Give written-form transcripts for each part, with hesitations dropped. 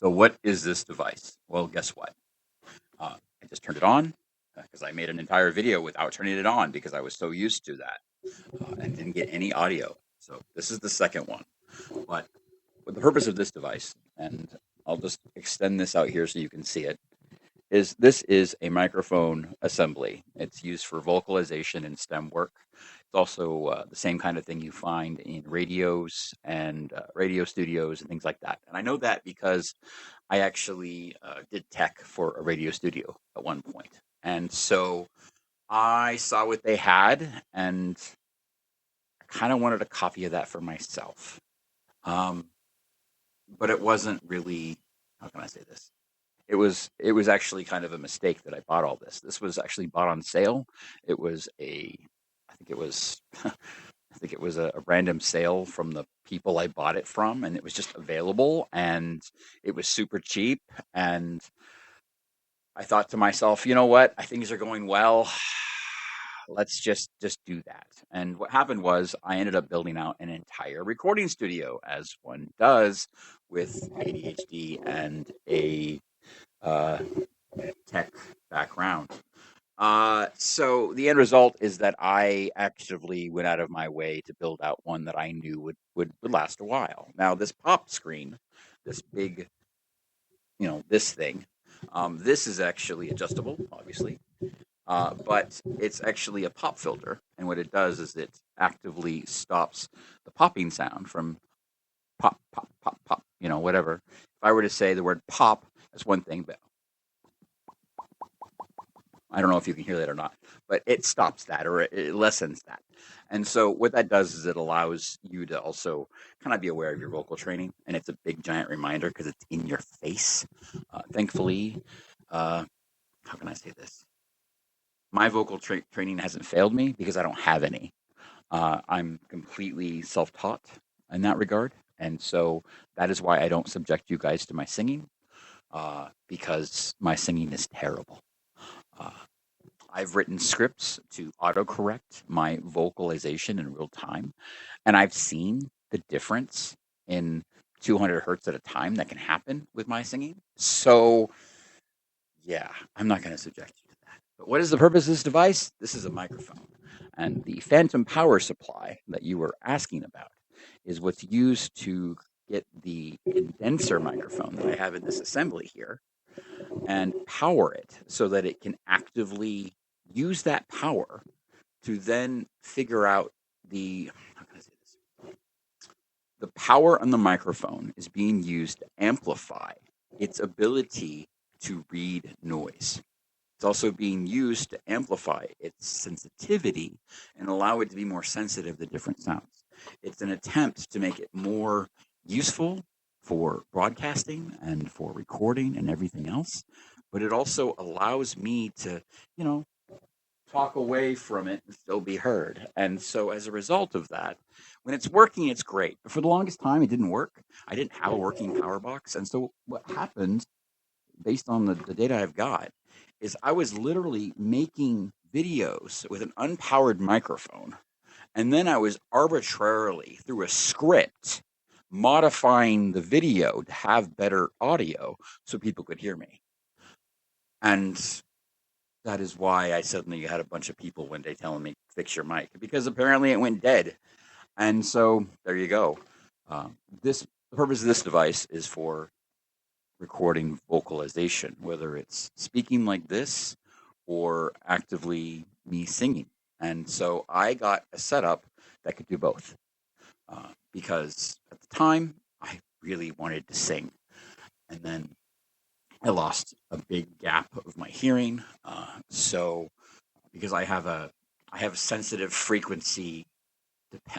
So what is this device? Well, guess what? I just turned it on because I made an entire video without turning it on because I was so used to that and didn't get any audio. So this is the second one. But with the purpose of this device, and I'll just extend this out here so you can see it, is this is a microphone assembly. It's used for vocalization and STEM work. It's also the same kind of thing you find in radios and radio studios and things like that. And I know that because I actually did tech for a radio studio at one point. And so I saw what they had and I kind of wanted a copy of that for myself. Um, but it wasn't really, how can I say this? It was actually kind of a mistake that I bought all this. This was actually bought on sale. It was I think it was I think it was a random sale from the people I bought it from, and it was just available, and it was super cheap. And I thought to myself, you know what? Things are going well. Let's just do that. And what happened was I ended up building out an entire recording studio, as one does with ADHD and a uh, tech background. So the end result is that I actively went out of my way to build out one that I knew would last a while. Now, this pop screen, this big, this thing, this is actually adjustable, obviously, but it's actually a pop filter. And what it does is it actively stops the popping sound from pop, pop, pop, pop, whatever. If I were to say the word pop, that's one thing, but I don't know if you can hear that or not, but it stops that or it lessens that. And so what that does is it allows you to also kind of be aware of your vocal training, and it's a big giant reminder because it's in your face. Thankfully, uh, how can I say this? My vocal training hasn't failed me because I don't have any. I'm completely self-taught in that regard, and so that is why I don't subject you guys to my singing because my singing is terrible. Uh, I've written scripts to autocorrect my vocalization in real time, and I've seen the difference in 200 hertz at a time that can happen with my singing. So, yeah, I'm not going to subject you to that. But what is the purpose of this device? This is a microphone. And the phantom power supply that you were asking about is what's used to get the condenser microphone that I have in this assembly here and power it so that it can actively use that power to then figure out how can I say this? The power on the microphone is being used to amplify its ability to read noise. It's also being used to amplify its sensitivity and allow it to be more sensitive to different sounds. It's an attempt to make it more useful for broadcasting and for recording and everything else, but it also allows me to, you know, talk away from it and still be heard. And so as a result of that, when it's working, it's great. But for the longest time, it didn't work. I didn't have a working power box. And so what happened, based on the data I've got, is I was literally making videos with an unpowered microphone. And then I was arbitrarily, through a script, modifying the video to have better audio so people could hear me. And that is why I suddenly had a bunch of people one day telling me, fix your mic, because apparently it went dead. And so there you go. The purpose of this device is for recording vocalization, whether it's speaking like this or actively me singing. And so I got a setup that could do both because at the time I really wanted to sing. And then I lost a big gap of my hearing. So because I have sensitive frequency,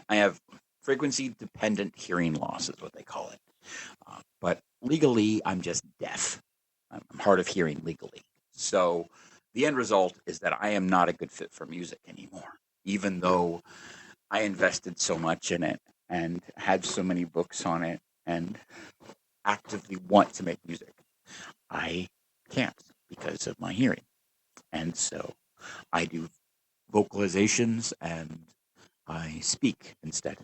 I have frequency dependent hearing loss is what they call it. But legally, I'm just deaf. I'm hard of hearing legally. So the end result is that I am not a good fit for music anymore, even though I invested so much in it and had so many books on it and actively want to make music. I can't because of my hearing. And so I do vocalizations and I speak instead.